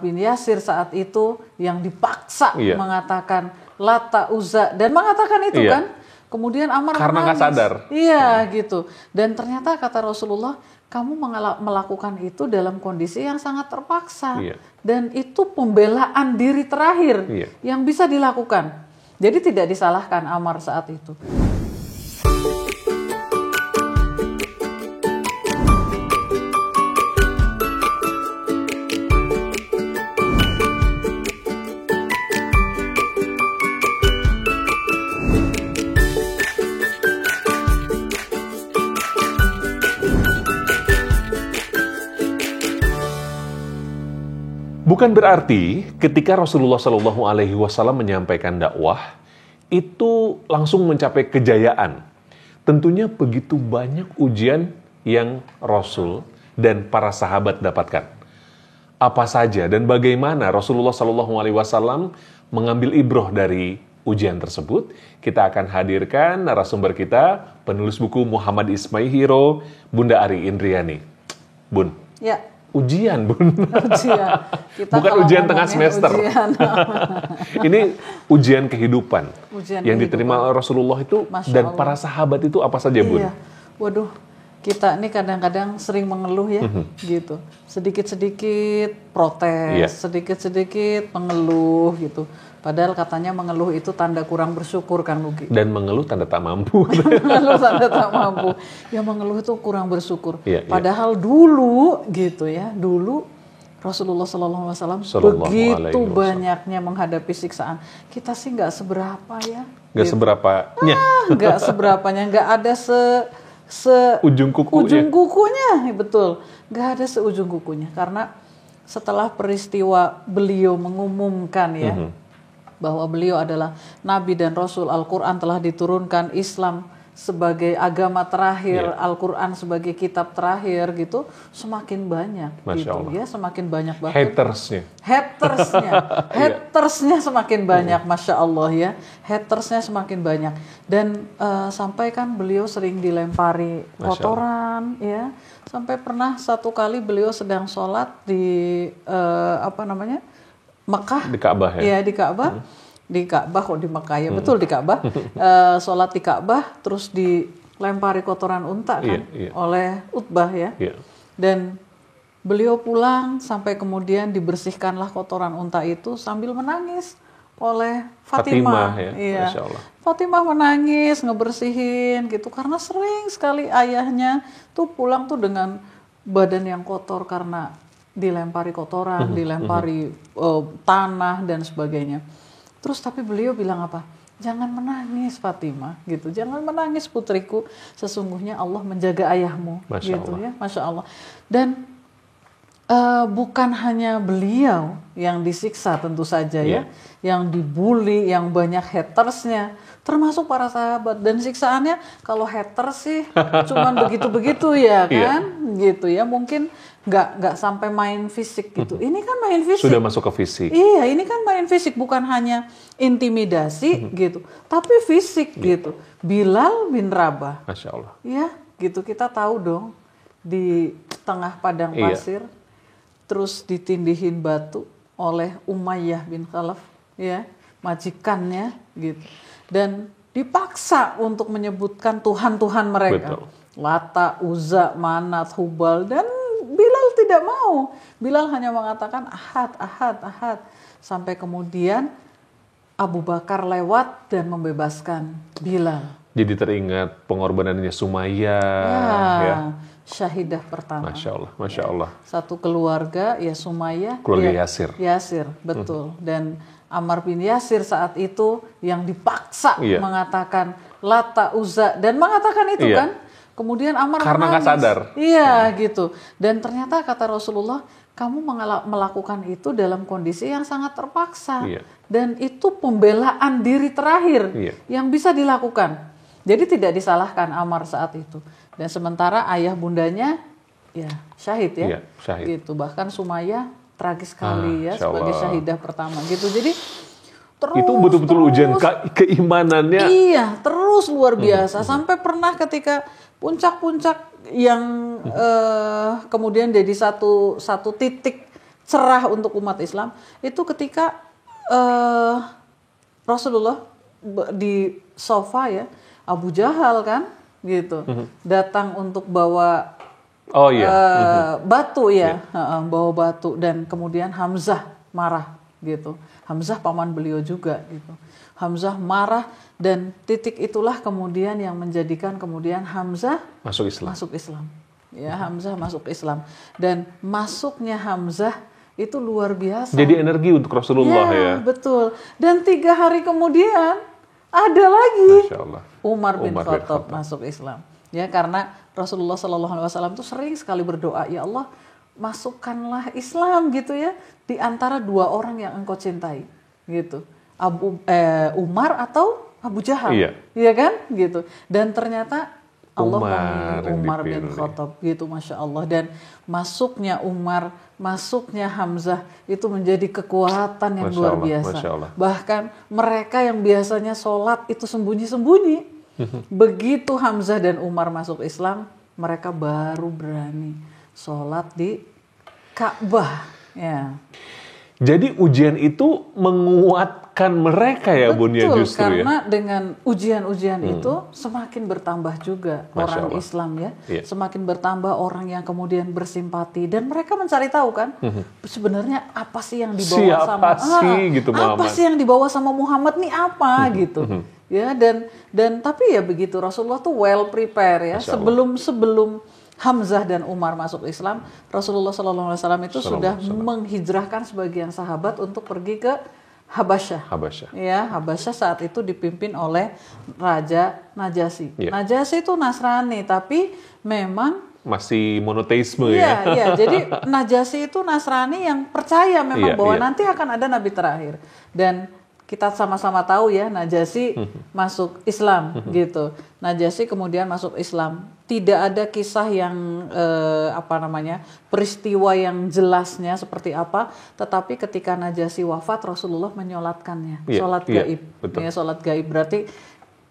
bin Yasir saat itu yang dipaksa mengatakan Lata, Uzza dan mengatakan itu kan. Kemudian Ammar karena nggak sadar. Iya gitu. Dan ternyata kata Rasulullah, kamu melakukan itu dalam kondisi yang sangat terpaksa. Dan itu pembelaan diri terakhir yang bisa dilakukan. Jadi tidak disalahkan Ammar saat itu. Bukan berarti ketika Rasulullah SAW menyampaikan dakwah itu langsung mencapai kejayaan. Tentunya begitu banyak ujian yang Rasul dan para sahabat dapatkan. Apa saja dan bagaimana Rasulullah SAW mengambil ibroh dari ujian tersebut? Kita akan hadirkan narasumber kita, penulis buku Muhammad Ismaihiro, Bunda Ari Indriani. Bun. Ya. Ujian, Bun. Ujian. Bukan ujian tengah semester. Ujian. Ini ujian kehidupan yang diterima oleh Rasulullah itu dan para sahabat itu apa saja, Bun? Iya. Waduh, kita ini kadang-kadang sering mengeluh ya, gitu. Sedikit-sedikit protes, sedikit-sedikit mengeluh gitu. Padahal katanya mengeluh itu tanda kurang bersyukur kan, Lugi? Dan mengeluh tanda tak mampu. Mengeluh tanda tak mampu. Ya mengeluh itu kurang bersyukur. Padahal dulu gitu ya, dulu Rasulullah SAW begitu banyaknya menghadapi siksaan. Kita sih nggak seberapa ya. Nggak seberapanya. Nggak seberapanya, nggak ada ujung kukunya. Ujung kukunya, betul. Nggak ada seujung kukunya. Karena setelah peristiwa beliau mengumumkan ya, bahwa beliau adalah Nabi dan Rasul, Al-Quran telah diturunkan, Islam sebagai agama terakhir, Al-Quran sebagai kitab terakhir gitu, semakin banyak gitu ya, semakin banyak banget hatersnya semakin banyak, Masya Allah ya, hatersnya semakin banyak. Dan sampai kan beliau sering dilempari kotoran ya, sampai pernah satu kali beliau sedang sholat di Mekah, di Ka'bah ya? Iya, di Ka'bah. Di Ka'bah kok di Mekah ya, betul di Ka'bah. Sholat di Ka'bah terus dilempari kotoran unta kan oleh Utbah ya. Dan beliau pulang sampai kemudian dibersihkanlah kotoran unta itu sambil menangis oleh Fatimah ya. Iya. Masya Allah. Fatimah menangis ngebersihin gitu karena sering sekali ayahnya tuh pulang tuh dengan badan yang kotor karena dilempari kotoran, dilempari tanah dan sebagainya. Terus tapi beliau bilang apa? Jangan menangis Fatimah, gitu. Jangan menangis putriku. Sesungguhnya Allah menjaga ayahmu, Masya gitu Allah. ya, Masya Allah. Dan bukan hanya beliau yang disiksa tentu saja ya, yang dibully, yang banyak hatersnya, termasuk para sahabat. Dan siksaannya kalau haters sih cuman begitu-begitu ya kan, gitu ya. Mungkin nggak sampai main fisik gitu. Ini kan main fisik. Sudah masuk ke fisik. Iya, ini kan main fisik, bukan hanya intimidasi gitu, tapi fisik gitu. Bilal bin Rabah. Masya Allah. Ya, gitu kita tahu dong di tengah padang pasir, terus ditindihin batu oleh Umayyah bin Khalaf, ya, majikannya gitu. Dan dipaksa untuk menyebutkan Tuhan-Tuhan mereka. Betul. Lata, Uzza, Manat, Hubal, dan Bilal tidak mau. Bilal hanya mengatakan Ahad, Ahad, Ahad. Sampai kemudian Abu Bakar lewat dan membebaskan Bilal. Jadi teringat pengorbanannya Sumayyah. Ya. Syahidah pertama. Masya Allah, Masya Allah. Satu keluarga, ya Sumayyah. Keluarga Yasir. Yasir, betul. Dan Ammar bin Yasir saat itu yang dipaksa mengatakan Lata, Uzza, dan mengatakan itu kan. Kemudian Ammar karena nggak sadar. Iya gitu. Dan ternyata kata Rasulullah, kamu melakukan itu dalam kondisi yang sangat terpaksa. Dan itu pembelaan diri terakhir yang bisa dilakukan. Jadi tidak disalahkan Ammar saat itu. Dan sementara ayah bundanya ya syahid ya. Syahid. Gitu. Bahkan Sumayyah tragis sekali ya sebagai syahidah pertama gitu. Jadi itu betul-betul ujian keimanannya. Iya, terus luar biasa. Sampai pernah ketika puncak-puncak yang kemudian jadi satu titik cerah untuk umat Islam itu ketika Rasulullah di sofa ya, Abu Jahal kan gitu datang untuk bawa batu ya, bawa batu, dan kemudian Hamzah marah gitu. Hamzah paman beliau juga gitu. Hamzah marah, dan titik itulah kemudian yang menjadikan kemudian Hamzah masuk Islam. Ya, Hamzah masuk Islam, dan masuknya Hamzah itu luar biasa. Jadi energi untuk Rasulullah ya. Betul. Dan 3 hari kemudian ada lagi Umar bin Khattab masuk Islam. Ya, karena Rasulullah SAW itu sering sekali berdoa, ya Allah, masukkanlah Islam gitu ya di antara 2 orang yang engkau cintai gitu. Umar atau Abu Jahal. Iya kan? Gitu. Dan ternyata Allah memilih Umar bin Khattab gitu, Masya Allah. Dan masuknya Umar, masuknya Hamzah itu menjadi kekuatan yang luar biasa. Bahkan mereka yang biasanya sholat itu sembunyi-sembunyi, begitu Hamzah dan Umar masuk Islam, mereka baru berani sholat di Ka'bah. Ya. Jadi ujian itu menguatkan mereka ya, Bun, ya, justru karena ya. Dengan ujian-ujian itu semakin bertambah juga orang Islam ya, semakin bertambah orang yang kemudian bersimpati, dan mereka mencari tahu kan sebenarnya apa sih yang dibawa apa sih yang dibawa sama Muhammad nih apa gitu. Ya, dan tapi ya begitu, Rasulullah tuh well prepare ya. Sebelum Hamzah dan Umar masuk Islam, Rasulullah SAW itu sudah menghijrahkan sebagian sahabat untuk pergi ke Habasyah. Ya, Habasyah saat itu dipimpin oleh Raja Najasyi. Najasyi itu Nasrani, tapi memang masih monoteisme ya. Iya, jadi Najasyi itu Nasrani yang percaya memang bahwa nanti akan ada Nabi terakhir. Dan kita sama-sama tahu ya, Najasyi masuk Islam gitu. Najasyi kemudian masuk Islam. Tidak ada kisah yang peristiwa yang jelasnya seperti apa, tetapi ketika Najasyi wafat, Rasulullah menyolatkannya, sholat gaib. Ya, sholat gaib berarti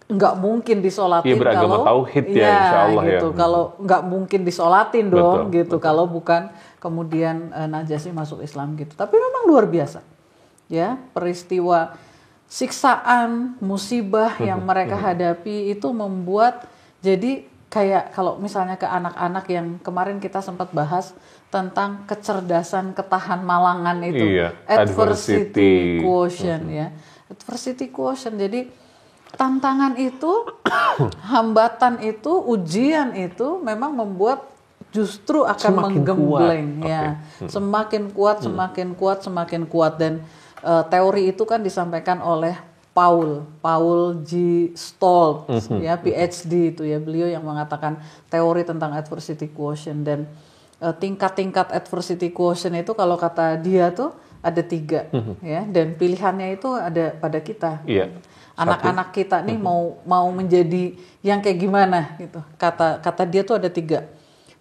nggak mungkin disolatin kalau tauhid ya, insya Allah gitu. Ya. Kalau nggak mungkin disolatin dong gitu. Kalau bukan kemudian Najasyi masuk Islam gitu. Tapi memang luar biasa. Ya, peristiwa siksaan, musibah yang mereka hadapi itu membuat jadi kayak kalau misalnya ke anak-anak yang kemarin kita sempat bahas tentang kecerdasan ketahan malangan itu, adversity quotient ya. Adversity quotient. Jadi tantangan itu, hambatan itu, ujian itu memang membuat justru akan menggembleng ya. Semakin kuat dan teori itu kan disampaikan oleh Paul G. Stoltz ya, PhD itu ya, beliau yang mengatakan teori tentang adversity quotient. Dan tingkat-tingkat adversity quotient itu kalau kata dia tuh ada 3 ya, dan pilihannya itu ada pada kita. Anak-anak kita nih mau menjadi yang kayak gimana gitu. Kata dia tuh ada 3.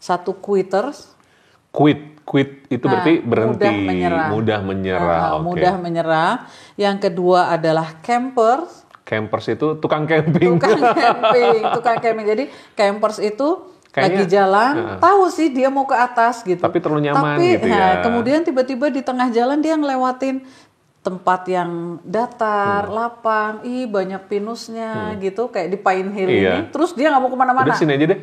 1 quitters. Quit itu berarti berhenti, mudah menyerah. Yang kedua adalah campers. Campers itu tukang camping. Tukang camping. Jadi campers itu kayaknya, lagi jalan, tahu sih dia mau ke atas gitu. Tapi terlalu nyaman gitu ya. Kemudian tiba-tiba di tengah jalan dia ngelewatin tempat yang datar, lapang, banyak pinusnya gitu, kayak di Pine Hill ini. Terus dia nggak mau kemana-mana. Udah sini aja deh.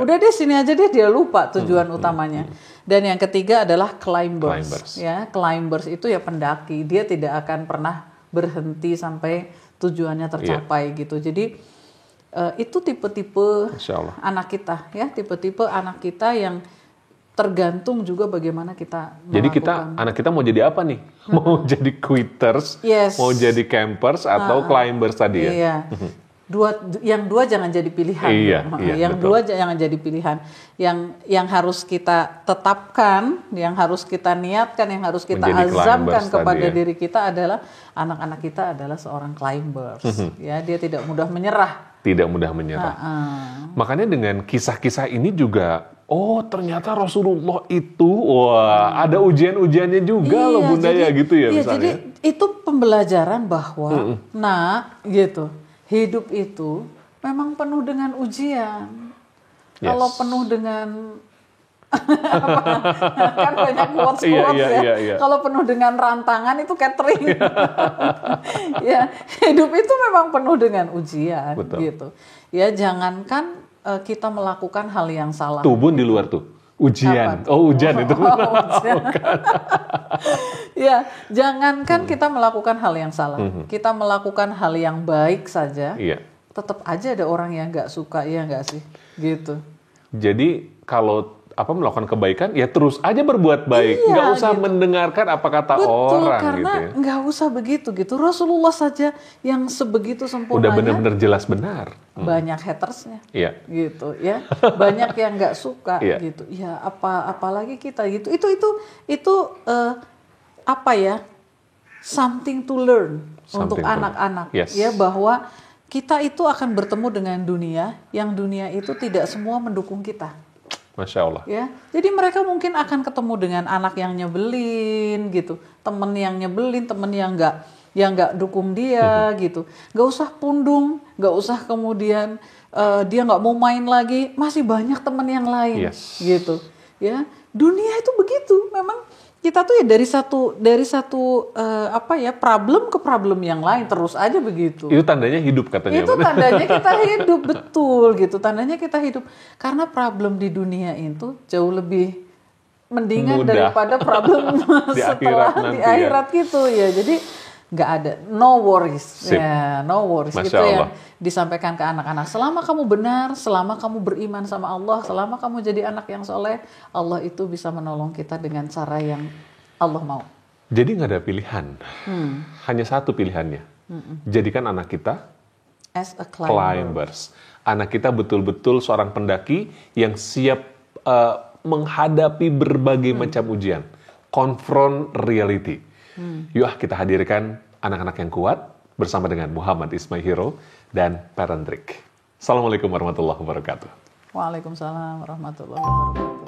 Udah deh sini aja deh, dia lupa tujuan utamanya. Dan yang ketiga adalah climbers. Ya, climbers itu ya pendaki. Dia tidak akan pernah berhenti sampai tujuannya tercapai gitu. Jadi itu tipe-tipe anak kita ya, tipe-tipe anak kita yang tergantung juga bagaimana kita melakukan. Jadi anak kita mau jadi apa nih? Mau jadi quitters, mau jadi campers atau climbers tadi ya? Iya. Yang dua jangan jadi pilihan. Yang betul. 2 jangan jadi pilihan. Yang harus kita tetapkan, yang harus kita niatkan, yang harus kita azamkan kepada diri kita adalah anak-anak kita adalah seorang climbers. Ya, dia tidak mudah menyerah. Makanya dengan kisah-kisah ini juga, ternyata Rasulullah itu ada ujian-ujiannya juga loh Bunda ya gitu ya misalnya. Jadi itu pembelajaran bahwa hidup itu memang penuh dengan ujian. Kalau penuh dengan Kan banyak quotes ya. Kalau penuh dengan rantangan itu catering. Ya, hidup itu memang penuh dengan ujian. Betul. Gitu. Ya, jangankan kita melakukan hal yang salah. Tubuh di luar tuh. Ujian. Apa? Hujan itu. Ujian. Ya, jangankan kita melakukan hal yang salah. Kita melakukan hal yang baik saja. Iya. Tetap aja ada orang yang nggak suka, ya nggak sih? Gitu. Jadi kalau melakukan kebaikan, ya terus aja berbuat baik. Nggak usah gitu. Mendengarkan apa kata Betul, orang. Karena gitu ya. Nggak usah begitu gitu. Rasulullah saja yang sebegitu sempurnanya. Udah benar-benar jelas benar. Banyak hatersnya. Iya. Gitu ya. Banyak yang nggak suka gitu. Ya apalagi kita gitu. Itu apa ya? Something to learn untuk anak-anak. Yes. Ya, bahwa kita itu akan bertemu dengan dunia, yang dunia itu tidak semua mendukung kita. Masya Allah. Ya, jadi mereka mungkin akan ketemu dengan anak yang nyebelin gitu, temen yang nyebelin, temen yang nggak dukung dia gitu. Nggak usah pundung, nggak usah kemudian dia nggak mau main lagi, masih banyak temen yang lain gitu. Ya, dunia itu begitu, memang kita tuh ya dari satu problem ke problem yang lain terus aja begitu. Itu tandanya hidup katanya. Itu tandanya kita hidup, betul gitu. Tandanya kita hidup. Karena problem di dunia itu jauh lebih mendingan daripada problem setelah di akhirat gitu ya. Jadi nggak ada, no worries. Ya, no worries. Masya itu Allah. yang disampaikan ke anak-anak. Selama kamu benar, selama kamu beriman sama Allah, selama kamu jadi anak yang soleh, Allah itu bisa menolong kita dengan cara yang Allah mau. Jadi nggak ada pilihan. Hanya satu pilihannya. Jadikan anak kita as a climbers. Anak kita betul-betul seorang pendaki yang siap menghadapi berbagai macam ujian. Confront reality. Yuk kita hadirkan anak-anak yang kuat bersama dengan Muhammad Ismail Hero dan Parent Trick. Assalamualaikum warahmatullahi wabarakatuh. Waalaikumsalam warahmatullahi wabarakatuh.